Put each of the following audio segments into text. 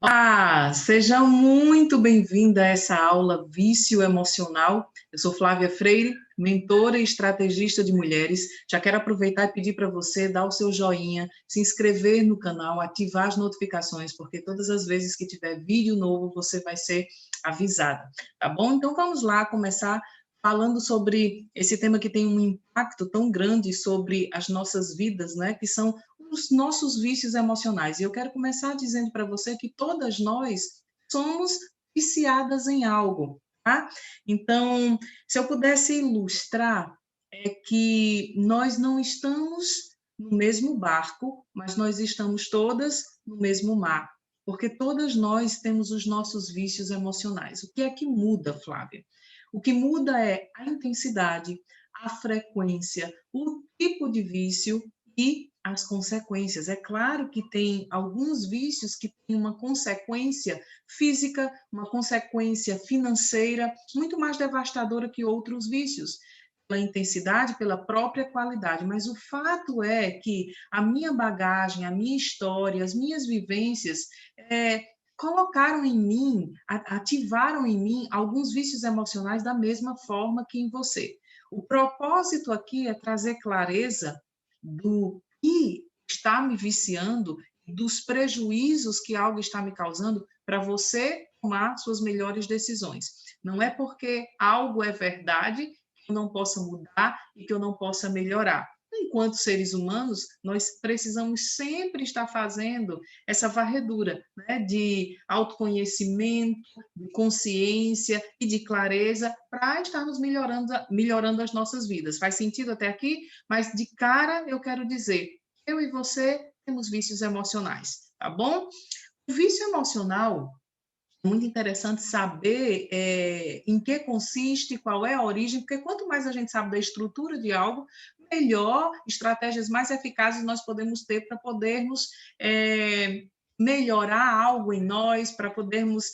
Olá, seja muito bem-vinda a essa aula Vício Emocional. Eu sou Flávia Freire, mentora e estrategista de mulheres. Já quero aproveitar e pedir para você dar o seu joinha, se inscrever no canal, ativar as notificações, porque todas as vezes que tiver vídeo novo, você vai ser avisada, tá bom? Então vamos lá começar falando sobre esse tema que tem um impacto tão grande sobre as nossas vidas, né? Que são os nossos vícios emocionais. E eu quero começar dizendo para você que todas nós somos viciadas em algo, tá? Então, se eu pudesse ilustrar, é que nós não estamos no mesmo barco, mas nós estamos todas no mesmo mar, porque todas nós temos os nossos vícios emocionais. O que é que muda, Flávia? O que muda é a intensidade, a frequência, o tipo de vício e as consequências. É claro que tem alguns vícios que têm uma consequência física, uma consequência financeira, muito mais devastadora que outros vícios, pela intensidade, pela própria qualidade. Mas o fato é que a minha bagagem, a minha história, as minhas vivências, colocaram em mim, ativaram em mim alguns vícios emocionais da mesma forma que em você. O propósito aqui é trazer clareza do que está me viciando, dos prejuízos que algo está me causando, para você tomar suas melhores decisões. Não é porque algo é verdade que eu não possa mudar e que eu não possa melhorar. Enquanto seres humanos, nós precisamos sempre estar fazendo essa varredura, né, de autoconhecimento, de consciência e de clareza para estarmos melhorando as nossas vidas. Faz sentido até aqui? Mas de cara eu quero dizer, eu e você temos vícios emocionais, tá bom? O vício emocional, é muito interessante saber em que consiste, qual é a origem, porque quanto mais a gente sabe da estrutura de algo, melhor, estratégias mais eficazes nós podemos ter para podermos melhorar algo em nós, para podermos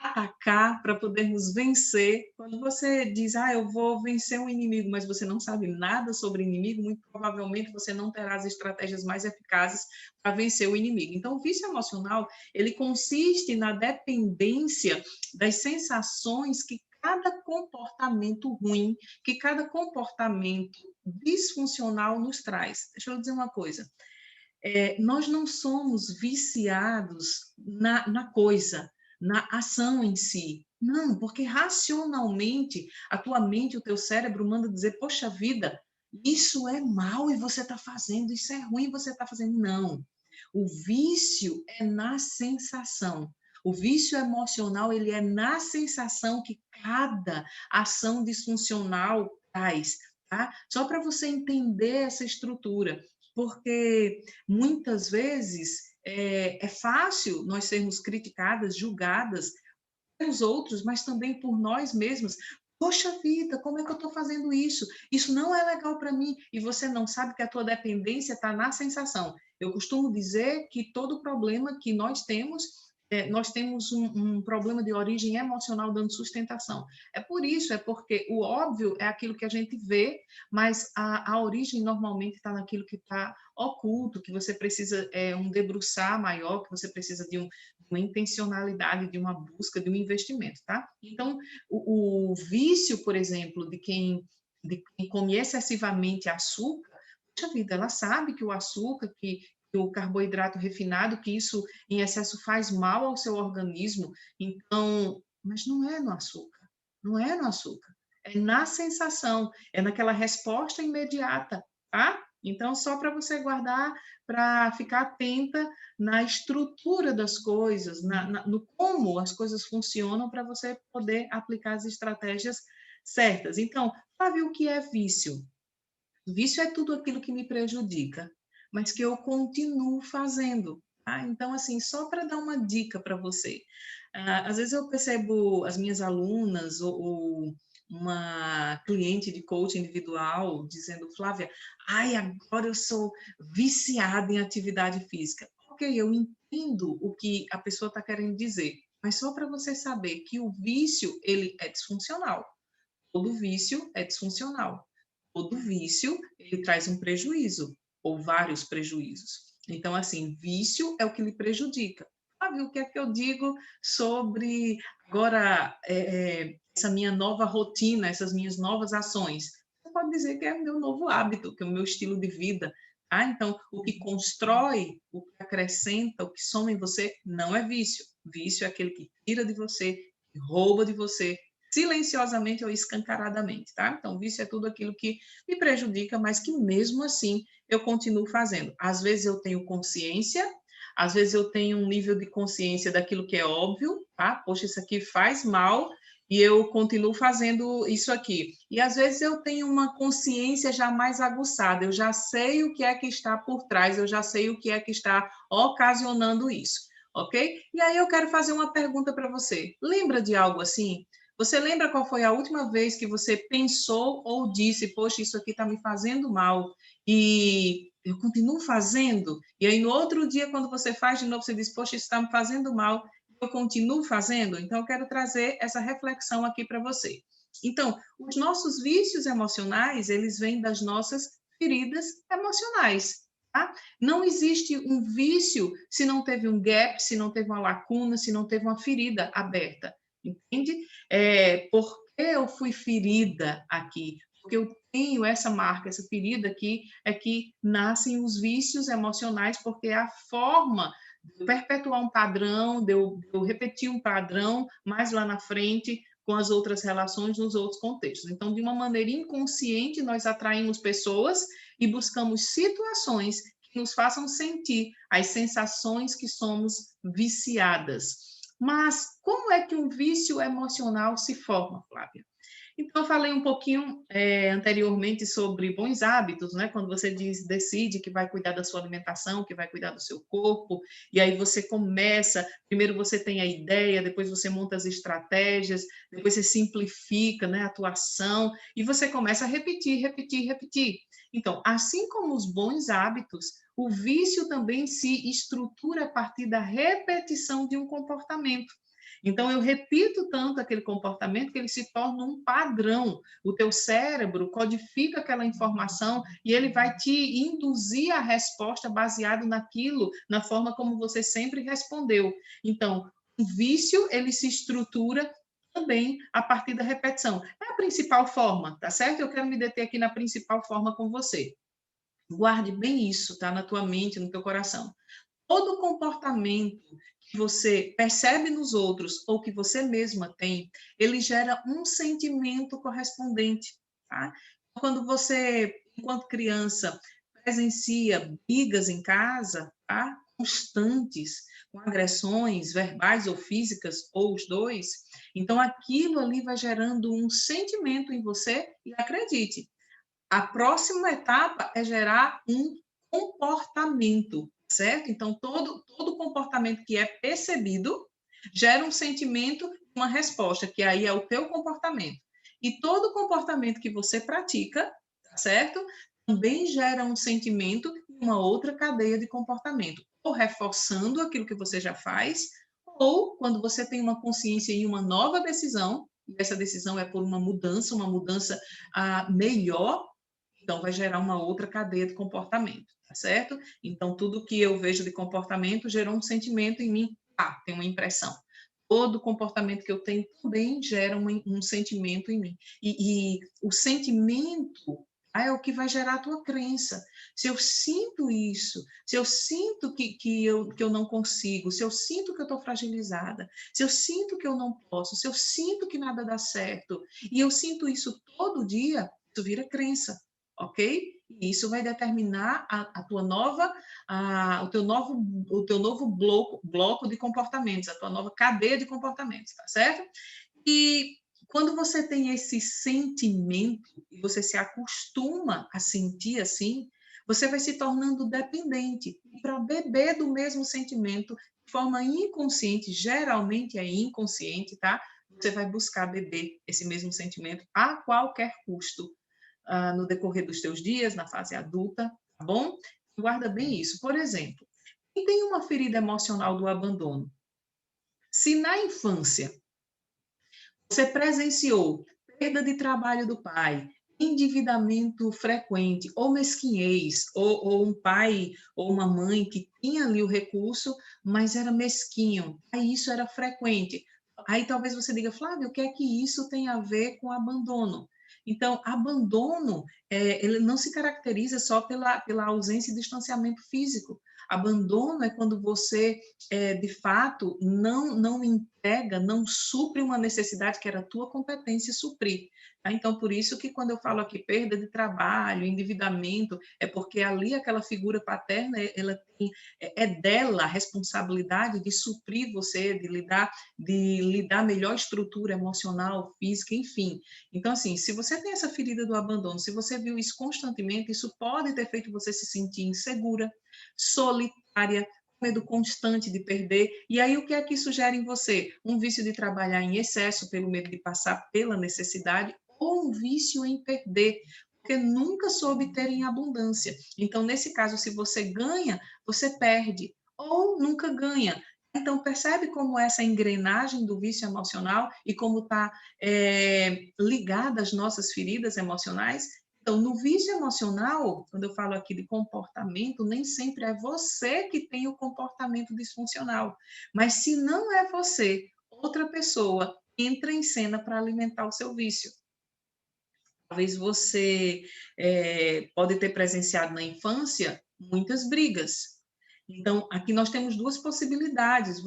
atacar, para podermos vencer. Quando você diz, eu vou vencer um inimigo, mas você não sabe nada sobre inimigo, muito provavelmente você não terá as estratégias mais eficazes para vencer o inimigo. Então, o vício emocional, ele consiste na dependência das sensações que cada comportamento ruim, que cada comportamento disfuncional nos traz. Deixa eu dizer uma coisa. Nós não somos viciados na coisa, na ação em si. Não, porque racionalmente a tua mente, o teu cérebro manda dizer, poxa vida, isso é mal e você está fazendo, isso é ruim e você está fazendo. Não. O vício é na sensação. O vício emocional, ele é na sensação que cada ação disfuncional traz, tá? Só para você entender essa estrutura, porque muitas vezes é fácil nós sermos criticadas, julgadas pelos outros, mas também por nós mesmos. Poxa vida, como é que eu estou fazendo isso? Isso não é legal para mim. E você não sabe que a tua dependência está na sensação. Eu costumo dizer que todo problema que nós temos um problema de origem emocional dando sustentação. É por isso, é porque o óbvio é aquilo que a gente vê, mas a origem normalmente está naquilo que está oculto, que você precisa um debruçar maior, que você precisa de uma intencionalidade, de uma busca, de um investimento, tá? Então, o vício, por exemplo, de quem come excessivamente açúcar, poxa vida, ela sabe que o açúcar, que o carboidrato refinado, que isso em excesso faz mal ao seu organismo, então, mas não é no açúcar, não é no açúcar, é na sensação, é naquela resposta imediata, tá? Então, só para você guardar, para ficar atenta na estrutura das coisas, no como as coisas funcionam, para você poder aplicar as estratégias certas. Então, para ver o que é vício. Vício é tudo aquilo que me prejudica, mas que eu continuo fazendo. Tá? Então, assim, só para dar uma dica para você. Às vezes eu percebo as minhas alunas ou uma cliente de coaching individual dizendo, Flávia, agora eu sou viciada em atividade física. Ok, eu entendo o que a pessoa está querendo dizer, mas só para você saber que o vício, ele é disfuncional. Todo vício é disfuncional. Todo vício, ele traz um prejuízo, ou vários prejuízos. Então, assim, vício é o que lhe prejudica. sabe o que é que eu digo sobre agora essa minha nova rotina, essas minhas novas ações? Você pode dizer que é o meu novo hábito, que é o meu estilo de vida. Tá? Então, o que constrói, o que acrescenta, o que soma em você, não é vício. Vício é aquele que tira de você, que rouba de você, silenciosamente ou escancaradamente, tá? Então, vício é tudo aquilo que me prejudica, mas que mesmo assim eu continuo fazendo. Às vezes eu tenho consciência, às vezes eu tenho um nível de consciência daquilo que é óbvio, tá? Poxa, isso aqui faz mal e eu continuo fazendo isso aqui. E às vezes eu tenho uma consciência já mais aguçada, eu já sei o que é que está por trás, eu já sei o que é que está ocasionando isso, ok? E aí eu quero fazer uma pergunta para você. Lembra de algo assim? Você lembra qual foi a última vez que você pensou ou disse, poxa, isso aqui está me fazendo mal e eu continuo fazendo? E aí no outro dia, quando você faz de novo, você diz, poxa, isso está me fazendo mal, eu continuo fazendo? Então, eu quero trazer essa reflexão aqui para você. Então, os nossos vícios emocionais, eles vêm das nossas feridas emocionais. Tá? Não existe um vício se não teve um gap, se não teve uma lacuna, se não teve uma ferida aberta. Entende? Por que eu fui ferida aqui? Porque eu tenho essa marca, essa ferida aqui, é que nascem os vícios emocionais, porque é a forma de eu perpetuar um padrão, de eu repetir um padrão mais lá na frente, com as outras relações, nos outros contextos. Então, de uma maneira inconsciente, nós atraímos pessoas e buscamos situações que nos façam sentir as sensações que somos viciadas. Mas como é que um vício emocional se forma, Flávia? Então, eu falei um pouquinho anteriormente sobre bons hábitos, né? Quando você decide que vai cuidar da sua alimentação, que vai cuidar do seu corpo, e aí você começa, primeiro você tem a ideia, depois você monta as estratégias, depois você simplifica, né, a tua ação, e você começa a repetir, repetir, repetir. Então, assim como os bons hábitos, o vício também se estrutura a partir da repetição de um comportamento. Então, eu repito tanto aquele comportamento que ele se torna um padrão. O teu cérebro codifica aquela informação e ele vai te induzir a resposta baseado naquilo, na forma como você sempre respondeu. Então, o vício, ele se estrutura também a partir da repetição. É a principal forma, tá certo? Eu quero me deter aqui na principal forma com você. Guarde bem isso, tá? Na tua mente, no teu coração. Todo comportamento que você percebe nos outros ou que você mesma tem, ele gera um sentimento correspondente, tá? Quando você, enquanto criança, presencia brigas em casa, tá? Constantes, com agressões verbais ou físicas, ou os dois, então aquilo ali vai gerando um sentimento em você e acredite, a próxima etapa é gerar um comportamento, certo? Então, todo comportamento que é percebido gera um sentimento, uma resposta, que aí é o teu comportamento. E todo comportamento que você pratica, certo? Também gera um sentimento e uma outra cadeia de comportamento, ou reforçando aquilo que você já faz, ou quando você tem uma consciência e uma nova decisão, e essa decisão é por uma mudança melhor, então vai gerar uma outra cadeia de comportamento, tá certo? Então, tudo que eu vejo de comportamento gerou um sentimento em mim, tem uma impressão. Todo comportamento que eu tenho também gera um sentimento em mim. E o sentimento é o que vai gerar a tua crença. Se eu sinto isso, se eu sinto que eu não consigo, se eu sinto que eu estou fragilizada, se eu sinto que eu não posso, se eu sinto que nada dá certo, e eu sinto isso todo dia, isso vira crença, ok? E isso vai determinar a tua nova, o teu novo bloco de comportamentos, a tua nova cadeia de comportamentos, tá certo? E quando você tem esse sentimento e você se acostuma a sentir assim, você vai se tornando dependente. E para beber do mesmo sentimento de forma inconsciente, geralmente é inconsciente, tá? Você vai buscar beber esse mesmo sentimento a qualquer custo no decorrer dos teus dias, na fase adulta, tá bom? Guarda bem isso. Por exemplo, quem tem uma ferida emocional do abandono, se na infância você presenciou perda de trabalho do pai, endividamento frequente, ou mesquinhez, ou um pai ou uma mãe que tinha ali o recurso, mas era mesquinho, aí isso era frequente. Aí talvez você diga: "Flávia, o que é que isso tem a ver com abandono?". Então, abandono, ele não se caracteriza só pela ausência e distanciamento físico. Abandono é quando você, de fato, não entrega, não supre uma necessidade que era tua competência suprir. Tá? Então, por isso que quando eu falo aqui perda de trabalho, endividamento, é porque ali aquela figura paterna, ela tem, é dela a responsabilidade de suprir você, de lhe dar melhor estrutura emocional, física, enfim. Então, assim, se você tem essa ferida do abandono, se você viu isso constantemente, isso pode ter feito você se sentir insegura, solitária, com medo constante de perder. E aí, o que é que isso gera em você? Um vício de trabalhar em excesso, pelo medo de passar pela necessidade, ou um vício em perder, porque nunca soube ter em abundância. Então, nesse caso, se você ganha, você perde, ou nunca ganha. Então, percebe como essa engrenagem do vício emocional e como está ligada às nossas feridas emocionais? Então, no vício emocional, quando eu falo aqui de comportamento, nem sempre é você que tem o comportamento disfuncional. Mas se não é você, outra pessoa entra em cena para alimentar o seu vício. Talvez você pode ter presenciado na infância muitas brigas. Então, aqui nós temos duas possibilidades.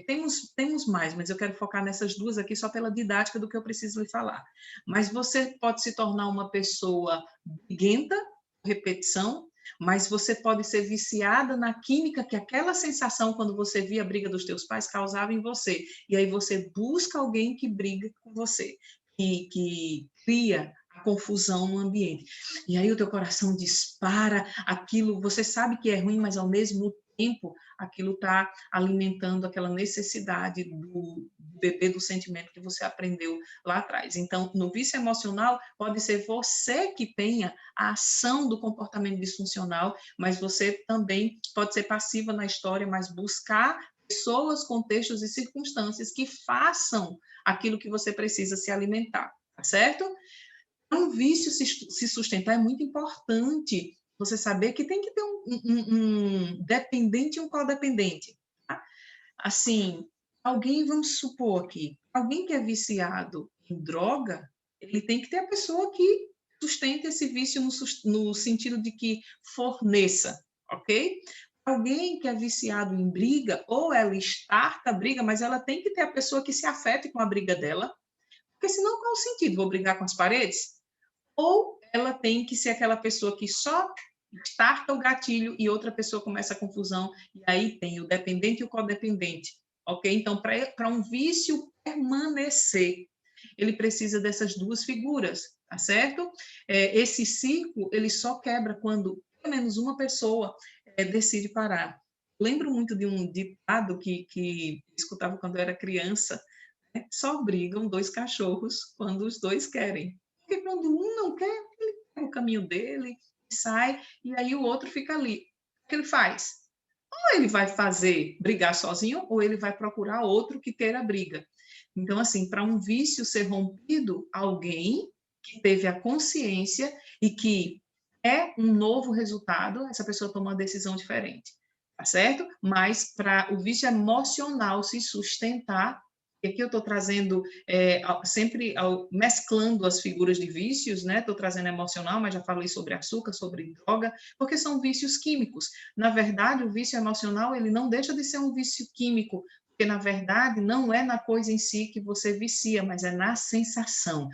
Temos mais, mas eu quero focar nessas duas aqui só pela didática do que eu preciso lhe falar. Mas você pode se tornar uma pessoa briguenta, repetição, mas você pode ser viciada na química que aquela sensação, quando você via a briga dos teus pais, causava em você. E aí você busca alguém que briga com você, que cria a confusão no ambiente. E aí o teu coração dispara, aquilo, você sabe que é ruim, mas ao mesmo tempo aquilo está alimentando aquela necessidade do bebê do sentimento que você aprendeu lá atrás. Então, no vício emocional, pode ser você que tenha a ação do comportamento disfuncional, mas você também pode ser passiva na história, mas buscar pessoas, contextos e circunstâncias que façam aquilo que você precisa se alimentar, tá certo? Para um vício se sustentar é muito importante você saber que tem que ter um dependente e um codependente. Tá? Assim, alguém, vamos supor aqui, alguém que é viciado em droga, ele tem que ter a pessoa que sustente esse vício no sentido de que forneça, ok? Alguém que é viciado em briga, ou ela starta a briga, mas ela tem que ter a pessoa que se afete com a briga dela, porque senão qual o sentido? Vou brigar com as paredes? Ou ela tem que ser aquela pessoa que só starta o gatilho e outra pessoa começa a confusão, e aí tem o dependente e o codependente, ok? Então, para um vício permanecer, ele precisa dessas duas figuras, tá certo? Esse ciclo, ele só quebra quando pelo menos uma pessoa decide parar. Lembro muito de um ditado que escutava quando eu era criança, né? Só brigam dois cachorros quando os dois querem. Porque quando um não quer, ele pega o caminho dele, sai, e aí o outro fica ali. O que ele faz? Ou ele vai fazer brigar sozinho, ou ele vai procurar outro que queira briga. Então, assim, para um vício ser rompido, alguém que teve a consciência e que é um novo resultado, essa pessoa toma uma decisão diferente, tá certo? Mas para o vício emocional se sustentar, e aqui eu estou trazendo sempre mesclando as figuras de vícios, né? Estou trazendo emocional, mas já falei sobre açúcar, sobre droga, porque são vícios químicos. Na verdade, o vício emocional ele não deixa de ser um vício químico, porque na verdade não é na coisa em si que você vicia, mas é na sensação.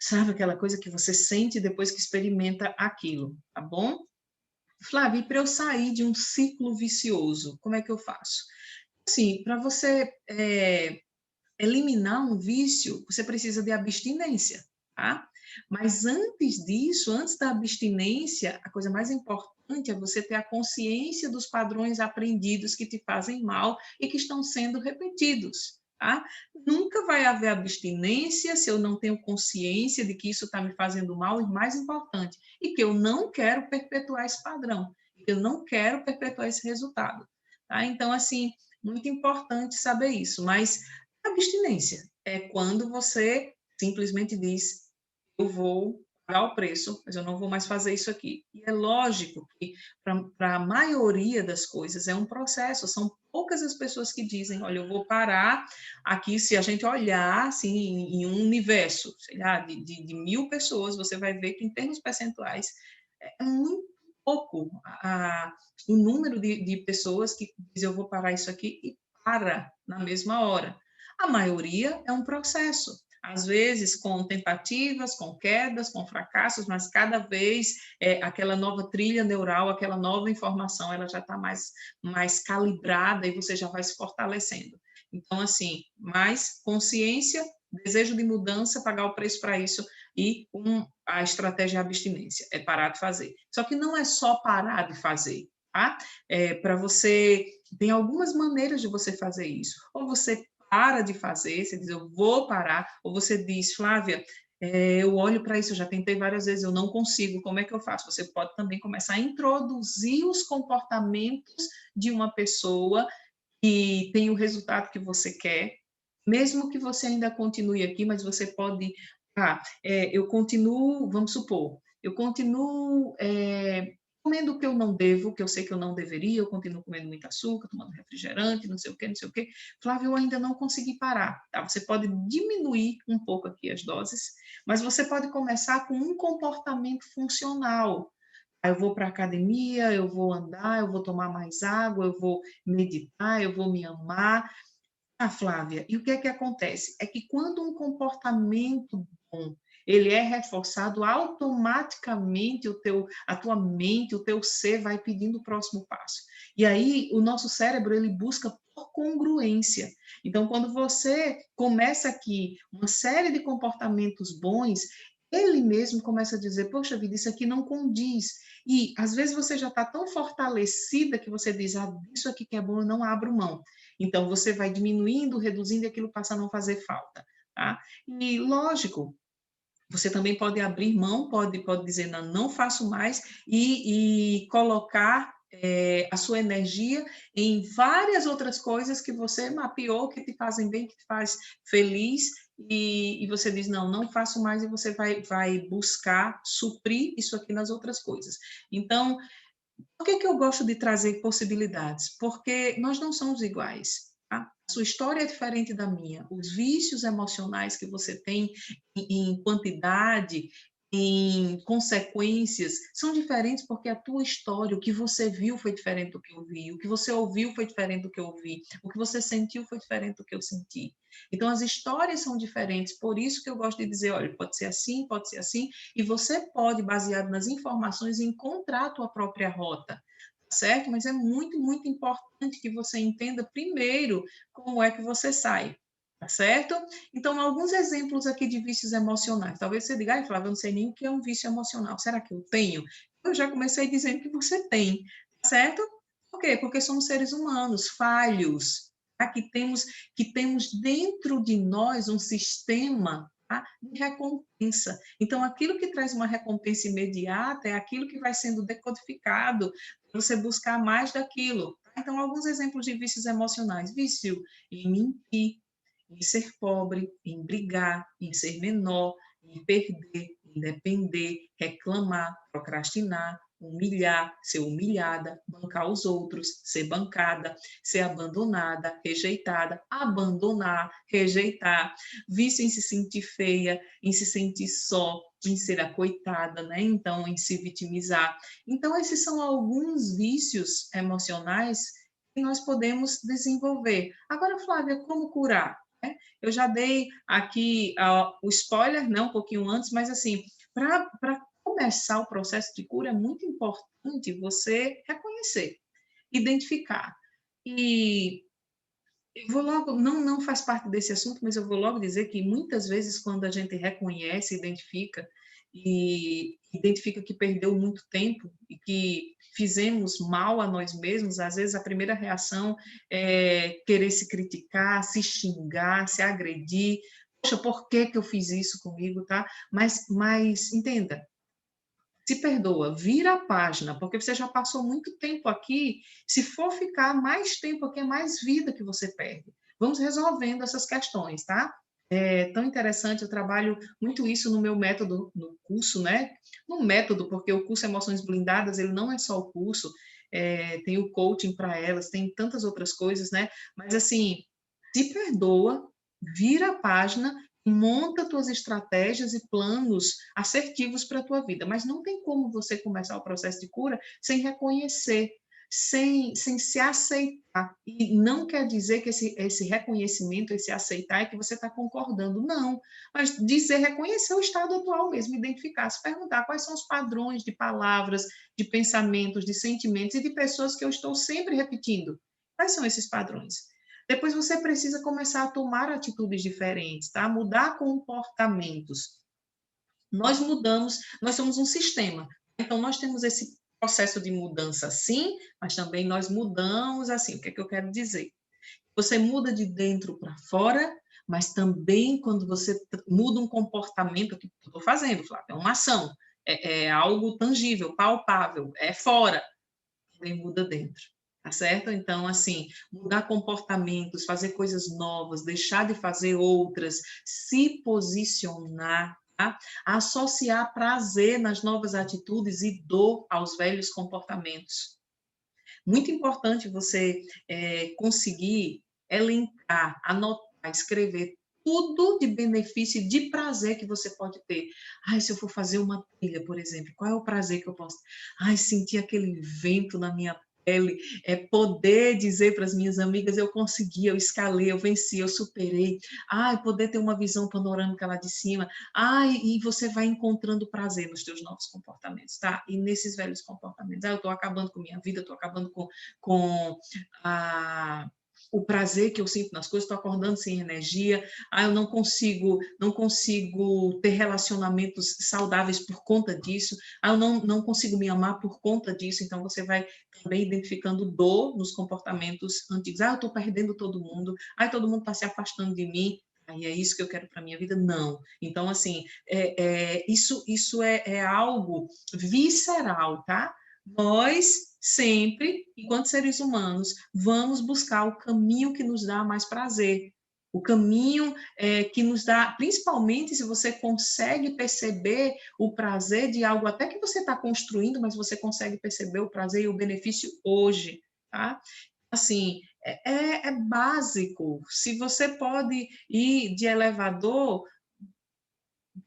Sabe aquela coisa que você sente depois que experimenta aquilo, tá bom? Flávia, e para eu sair de um ciclo vicioso, como é que eu faço? Assim, para você eliminar um vício, você precisa de abstinência, tá? Mas antes disso, antes da abstinência, a coisa mais importante é você ter a consciência dos padrões aprendidos que te fazem mal e que estão sendo repetidos, tá? Nunca vai haver abstinência se eu não tenho consciência de que isso está me fazendo mal e, mais importante, e que eu não quero perpetuar esse padrão, eu não quero perpetuar esse resultado, tá? Então, assim, muito importante saber isso, mas abstinência é quando você simplesmente diz: eu vou pagar o preço, mas eu não vou mais fazer isso aqui. E é lógico que para a maioria das coisas é um processo, são poucas as pessoas que dizem, olha, eu vou parar aqui, se a gente olhar assim, em um universo, sei lá, de 1.000 pessoas, você vai ver que em termos percentuais é muito pouco o número de pessoas que dizem, eu vou parar isso aqui e para na mesma hora. A maioria é um processo, às vezes com tentativas, com quedas, com fracassos, mas cada vez aquela nova trilha neural, aquela nova informação, ela já está mais calibrada e você já vai se fortalecendo. Então, assim, mais consciência, desejo de mudança, pagar o preço para isso e a estratégia de abstinência, é parar de fazer. Só que não é só parar de fazer, tá? Para você, tem algumas maneiras de você fazer isso. Ou você para de fazer, você diz, eu vou parar, ou você diz, Flávia, eu olho para isso, eu já tentei várias vezes, eu não consigo, como é que eu faço? Você pode também começar a introduzir os comportamentos de uma pessoa que tem o resultado que você quer, mesmo que você ainda continue aqui, mas você pode, eu continuo, vamos supor, eu continuo comendo o que eu não devo, que eu sei que eu não deveria, eu continuo comendo muito açúcar, tomando refrigerante, não sei o quê, não sei o quê. Flávio, eu ainda não consegui parar, tá? Você pode diminuir um pouco aqui as doses, mas você pode começar com um comportamento funcional. Eu vou para a academia, eu vou andar, eu vou tomar mais água, eu vou meditar, eu vou me amar. Flávia, e o que é que acontece? É que quando um comportamento bom, ele é reforçado, automaticamente a tua mente, o teu ser vai pedindo o próximo passo. E aí o nosso cérebro, ele busca por congruência. Então, quando você começa aqui uma série de comportamentos bons, ele mesmo começa a dizer, poxa vida, isso aqui não condiz. E às vezes você já está tão fortalecida que você diz, isso aqui que é bom, eu não abro mão. Então, você vai diminuindo, reduzindo e aquilo passa a não fazer falta. Tá? E, lógico, você também pode abrir mão, pode dizer, não, não faço mais, e colocar a sua energia em várias outras coisas que você mapeou, que te fazem bem, que te faz feliz, e você diz, não, não faço mais, e você vai buscar suprir isso aqui nas outras coisas. Então, por que eu gosto de trazer possibilidades? Porque nós não somos iguais. Tá? A sua história é diferente da minha. Os vícios emocionais que você tem em quantidade, em consequências, são diferentes porque a tua história, o que você viu foi diferente do que eu vi, o que você ouviu foi diferente do que eu ouvi, o que você sentiu foi diferente do que eu senti. Então, as histórias são diferentes, por isso que eu gosto de dizer, olha, pode ser assim, e você pode, baseado nas informações, encontrar a tua própria rota, tá certo? Mas é muito, muito importante que você entenda primeiro como é que você sai, tá certo? Então, alguns exemplos aqui de vícios emocionais. Talvez você diga, Flávia, eu não sei nem o que é um vício emocional. Será que eu tenho? Eu já comecei dizendo que você tem, tá certo? Por quê? Porque somos seres humanos, falhos, tá? que temos dentro de nós um sistema, tá? De recompensa. Então, aquilo que traz uma recompensa imediata é aquilo que vai sendo decodificado para você buscar mais daquilo. Tá? Então, alguns exemplos de vícios emocionais. Vício em mentir, em ser pobre, em brigar, em ser menor, em perder, em depender, reclamar, procrastinar, humilhar, ser humilhada, bancar os outros, ser bancada, ser abandonada, rejeitada, abandonar, rejeitar, vício em se sentir feia, em se sentir só, em ser a coitada, né? Então, em se vitimizar. Então, esses são alguns vícios emocionais que nós podemos desenvolver. Agora, Flávia, como curar? Eu já dei aqui o spoiler, né, um pouquinho antes, mas assim, para começar o processo de cura é muito importante você reconhecer, identificar. E eu vou logo, não faz parte desse assunto, mas eu vou logo dizer que muitas vezes quando a gente reconhece, identifica que perdeu muito tempo e que fizemos mal a nós mesmos, às vezes a primeira reação é querer se criticar, se xingar, se agredir. Poxa, por que que eu fiz isso comigo, tá? Mas entenda, se perdoa, vira a página, porque você já passou muito tempo aqui. Se for ficar mais tempo aqui, é mais vida que você perde. Vamos resolvendo essas questões, tá? É tão interessante, eu trabalho muito isso no meu método, no curso, né? No método, porque o curso Emoções Blindadas, ele não é só o curso, tem o coaching para elas, tem tantas outras coisas, né? Mas assim, se perdoa, vira a página, monta tuas estratégias e planos assertivos para a tua vida. Mas não tem como você começar o processo de cura sem reconhecer, sem se aceitar. E não quer dizer que esse reconhecimento, esse aceitar, é que você está concordando, não. Mas dizer, reconhecer o estado atual mesmo, identificar, se perguntar quais são os padrões de palavras, de pensamentos, de sentimentos e de pessoas que eu estou sempre repetindo. Quais são esses padrões? Depois você precisa começar a tomar atitudes diferentes, tá? Mudar comportamentos. Nós mudamos, nós somos um sistema. Então, nós temos esse processo de mudança sim, mas também nós mudamos assim. O que é que eu quero dizer? Você muda de dentro para fora, mas também quando você muda um comportamento que eu estou fazendo, Flávia, é uma ação, é algo tangível, palpável, é fora, também muda dentro. Tá certo? Então, assim, mudar comportamentos, fazer coisas novas, deixar de fazer outras, se posicionar, tá? Associar prazer nas novas atitudes e dor aos velhos comportamentos. Muito importante você conseguir elencar, anotar, escrever tudo de benefício e de prazer que você pode ter. Ai, se eu for fazer uma trilha, por exemplo, qual é o prazer que eu posso? Ai, sentir aquele vento na minha pele, poder dizer para as minhas amigas, eu consegui, eu escalei, eu venci, eu superei. Ai, poder ter uma visão panorâmica lá de cima. Ai, e você vai encontrando prazer nos teus novos comportamentos, tá? E nesses velhos comportamentos. Ah, eu estou acabando com minha vida, estou acabando com o prazer que eu sinto nas coisas, estou acordando sem energia, eu não consigo ter relacionamentos saudáveis por conta disso, eu não consigo me amar por conta disso, então você vai também identificando dor nos comportamentos antigos, eu estou perdendo todo mundo, todo mundo está se afastando de mim, aí é isso que eu quero para minha vida? Não. Então, assim, isso é algo visceral, tá? Nós sempre, enquanto seres humanos, vamos buscar o caminho que nos dá mais prazer. O caminho que nos dá, principalmente se você consegue perceber o prazer de algo até que você está construindo, mas você consegue perceber o prazer e o benefício hoje, tá? Assim, é básico. Se você pode ir de elevador,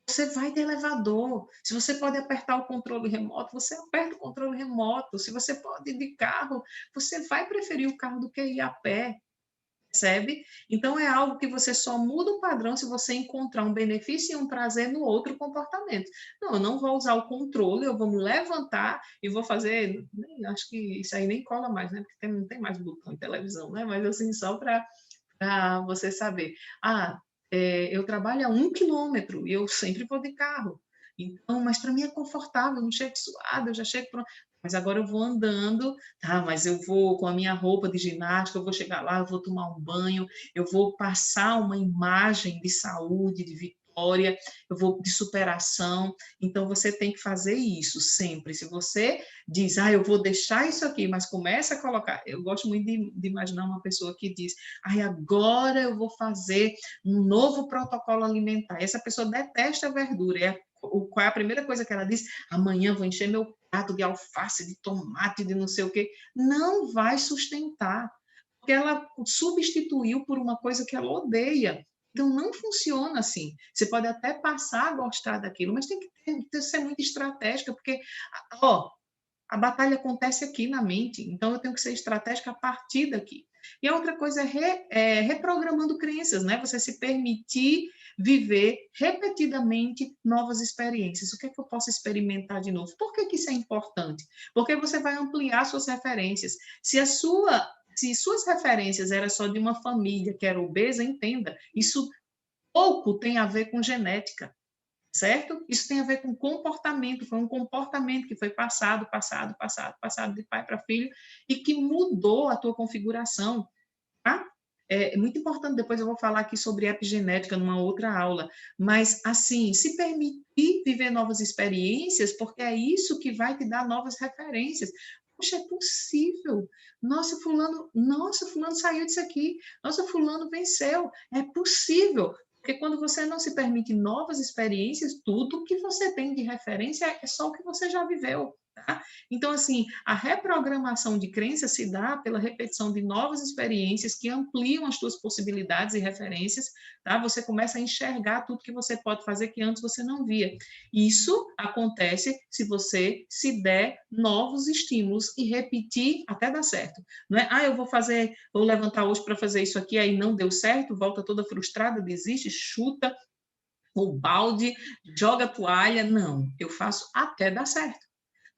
você vai de elevador. Se você pode apertar o controle remoto, você aperta o controle remoto. Se você pode ir de carro, você vai preferir o carro do que ir a pé, percebe? Então, é algo que você só muda o padrão se você encontrar um benefício e um prazer no outro comportamento. Não, eu não vou usar o controle, eu vou me levantar e vou fazer. Acho que isso aí nem cola mais, né? Porque não tem mais botão em televisão, né? Mas assim, só para você saber. Eu trabalho a 1 quilômetro e eu sempre vou de carro. Então, mas para mim é confortável, eu não chego suada, eu já chego pronto. Mas agora eu vou andando, tá? Mas eu vou com a minha roupa de ginástica, eu vou chegar lá, eu vou tomar um banho, eu vou passar uma imagem de saúde, de vitória, eu vou de superação. Então, você tem que fazer isso sempre. Se você diz, eu vou deixar isso aqui, mas começa a colocar. Eu gosto muito de imaginar uma pessoa que diz, agora eu vou fazer um novo protocolo alimentar. Essa pessoa detesta verdura. Qual é a primeira coisa que ela diz? Amanhã vou encher meu prato de alface, de tomate, de não sei o quê. Não vai sustentar, porque ela substituiu por uma coisa que ela odeia. Então, não funciona assim. Você pode até passar a gostar daquilo, mas tem que ser muito estratégica, porque, a batalha acontece aqui na mente, então eu tenho que ser estratégica a partir daqui. E a outra coisa é reprogramando crenças, né? Você se permitir viver repetidamente novas experiências. O que é que eu posso experimentar de novo? Por que isso é importante? Porque você vai ampliar suas referências. Se suas referências eram só de uma família que era obesa, entenda, isso pouco tem a ver com genética, certo? Isso tem a ver com comportamento, foi um comportamento que foi passado de pai para filho e que mudou a tua configuração, tá? É muito importante, depois eu vou falar aqui sobre epigenética numa outra aula, mas assim, se permitir viver novas experiências, porque é isso que vai te dar novas referências. Poxa, é possível. Nossa, fulano saiu disso aqui. Nossa, fulano venceu. É possível. Porque quando você não se permite novas experiências, tudo que você tem de referência é só o que você já viveu, tá? Então, assim, a reprogramação de crença se dá pela repetição de novas experiências que ampliam as suas possibilidades e referências, tá? Você começa a enxergar tudo que você pode fazer que antes você não via. Isso acontece se você se der novos estímulos e repetir até dar certo. Não é, eu vou levantar hoje para fazer isso aqui, aí não deu certo, volta toda frustrada, desiste, chuta o balde, joga a toalha. Não, eu faço até dar certo.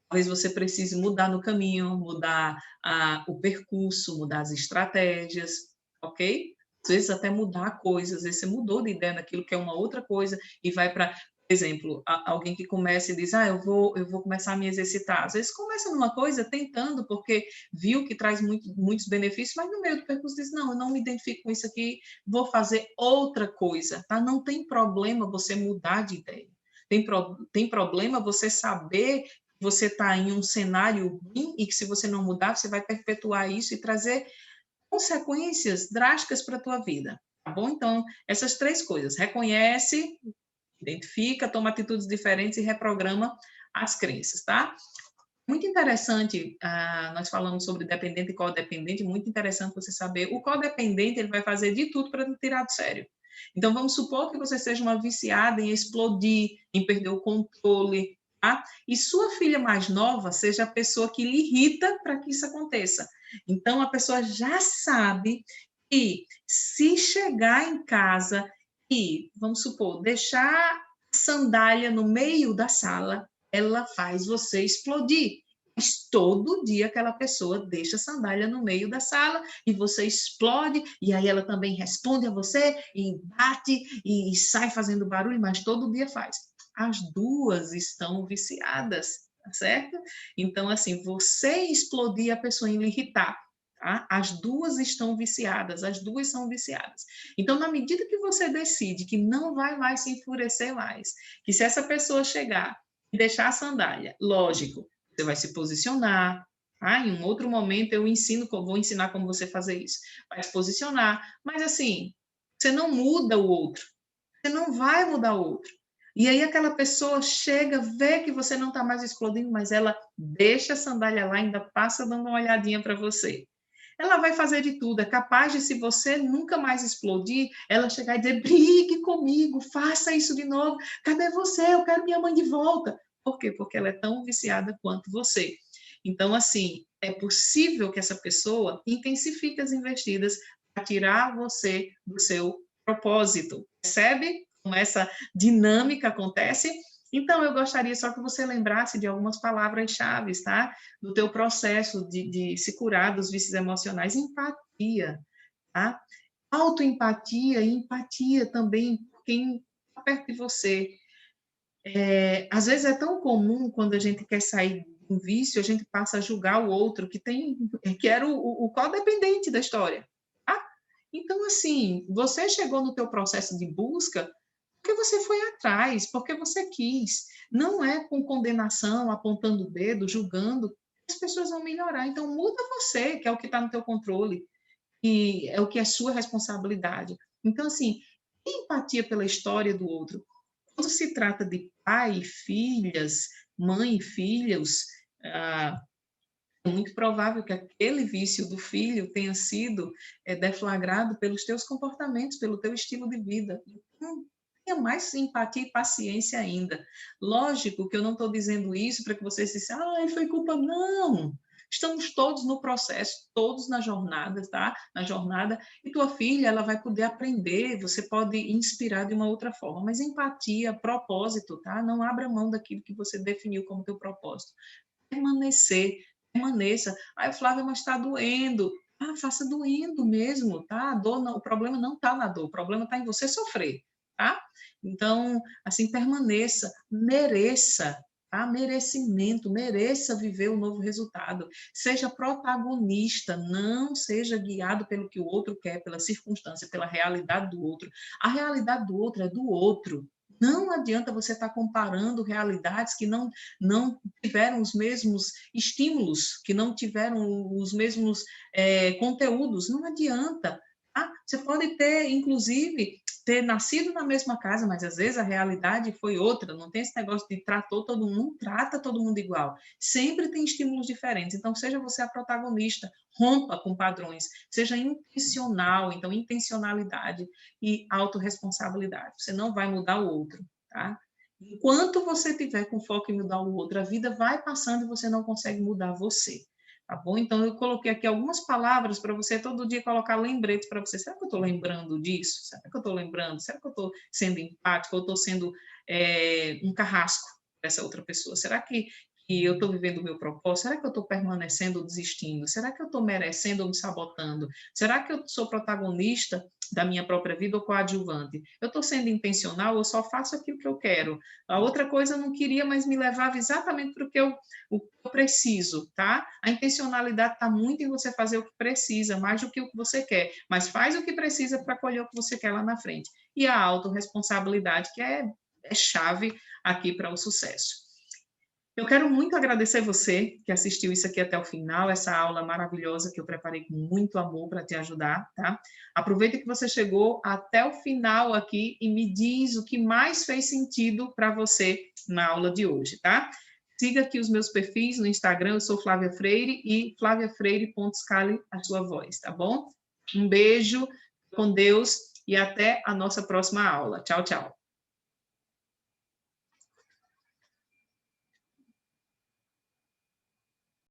Talvez você precise mudar no caminho, mudar o percurso, mudar as estratégias, ok? Às vezes até mudar coisas, às vezes você mudou de ideia naquilo que é uma outra coisa e vai para, por exemplo, alguém que começa e diz, eu vou começar a me exercitar. Às vezes começa numa coisa tentando, porque viu que traz muitos benefícios, mas no meio do percurso diz, não, eu não me identifico com isso aqui, vou fazer outra coisa, tá? Não tem problema você mudar de ideia. Tem problema você saber você está em um cenário ruim e que se você não mudar, você vai perpetuar isso e trazer consequências drásticas para a tua vida, tá bom? Então, essas três coisas, reconhece, identifica, toma atitudes diferentes e reprograma as crenças, tá? Muito interessante, nós falamos sobre dependente e codependente, muito interessante você saber, o codependente ele vai fazer de tudo para te tirar do sério. Então, vamos supor que você seja uma viciada em explodir, em perder o controle, tá? E sua filha mais nova seja a pessoa que lhe irrita para que isso aconteça. Então, a pessoa já sabe que se chegar em casa e, vamos supor, deixar a sandália no meio da sala, ela faz você explodir. Mas todo dia aquela pessoa deixa a sandália no meio da sala e você explode, e aí ela também responde a você e bate e sai fazendo barulho, mas todo dia faz. As duas estão viciadas, tá certo? Então, assim, você explodir a pessoa em lhe irritar, tá? As duas estão viciadas, as duas são viciadas. Então, na medida que você decide que não vai mais se enfurecer mais, que se essa pessoa chegar e deixar a sandália, lógico, você vai se posicionar, tá? Em um outro momento eu vou ensinar como você fazer isso. Vai se posicionar, mas assim, você não muda o outro, você não vai mudar o outro. E aí aquela pessoa chega, vê que você não está mais explodindo, mas ela deixa a sandália lá, ainda passa dando uma olhadinha para você. Ela vai fazer de tudo, é capaz de, se você nunca mais explodir, ela chegar e dizer, brigue comigo, faça isso de novo, cadê você? Eu quero minha mãe de volta. Por quê? Porque ela é tão viciada quanto você. Então, assim, é possível que essa pessoa intensifique as investidas para tirar você do seu propósito. Percebe como essa dinâmica acontece? Então, eu gostaria só que você lembrasse de algumas palavras-chave, tá? Do teu processo de se curar dos vícios emocionais. Empatia, tá? Autoempatia e empatia também por quem está perto de você. Às vezes é tão comum, quando a gente quer sair de um vício, a gente passa a julgar o outro que era o codependente da história, tá? Então, assim, você chegou no teu processo de busca porque você foi atrás, porque você quis. Não é com condenação, apontando o dedo, julgando, que as pessoas vão melhorar. Então, muda você, que é o que está no teu controle, e é o que é sua responsabilidade. Então, assim, empatia pela história do outro. Quando se trata de pai e filhas, mãe e filhos, ah, é muito provável que aquele vício do filho tenha sido deflagrado pelos teus comportamentos, pelo teu estilo de vida. Então, tenha mais empatia e paciência ainda. Lógico que eu não estou dizendo isso para que vocês dissem, foi culpa. Não! Estamos todos no processo, todos na jornada, tá? Na jornada, e tua filha, ela vai poder aprender, você pode inspirar de uma outra forma, mas empatia, propósito, tá? Não abra mão daquilo que você definiu como teu propósito. Permanecer, permaneça. Flávia, mas está doendo. Faça doendo mesmo, tá? A dor não, o problema não está na dor, o problema está em você sofrer, tá? Então, assim, permaneça, mereça, tá? Merecimento, mereça viver o novo resultado. Seja protagonista, não seja guiado pelo que o outro quer, pela circunstância, pela realidade do outro. A realidade do outro é do outro. Não adianta você estar comparando realidades que não tiveram os mesmos estímulos, que não tiveram os mesmos conteúdos. Não adianta. tá? Você pode ter, inclusive, ter nascido na mesma casa, mas às vezes a realidade foi outra, não tem esse negócio de tratou todo mundo, trata todo mundo igual. Sempre tem estímulos diferentes, então seja você a protagonista, rompa com padrões, seja intencional, então intencionalidade e autorresponsabilidade. Você não vai mudar o outro, tá? Enquanto você tiver com foco em mudar o outro, a vida vai passando e você não consegue mudar você. Tá bom? Então, eu coloquei aqui algumas palavras para você todo dia colocar lembretes para você. Será que eu estou lembrando disso? Será que eu estou lembrando? Será que eu estou sendo empática ou estou sendo um carrasco para essa outra pessoa? Será que eu estou vivendo o meu propósito? Será que eu estou permanecendo ou desistindo? Será que eu estou merecendo ou me sabotando? Será que eu sou protagonista da minha própria vida ou coadjuvante? Eu estou sendo intencional ou só faço aquilo que eu quero? A outra coisa eu não queria, mas me levava exatamente para o que eu preciso, tá? A intencionalidade está muito em você fazer o que precisa, mais do que o que você quer, mas faz o que precisa para colher o que você quer lá na frente. E a autorresponsabilidade, que é chave aqui para o sucesso. Eu quero muito agradecer você que assistiu isso aqui até o final, essa aula maravilhosa que eu preparei com muito amor para te ajudar, tá? Aproveita que você chegou até o final aqui e me diz o que mais fez sentido para você na aula de hoje, tá? Siga aqui os meus perfis no Instagram, eu sou Flávia Freire e flaviafreire.scale a sua voz, tá bom? Um beijo, com Deus e até a nossa próxima aula. Tchau, tchau.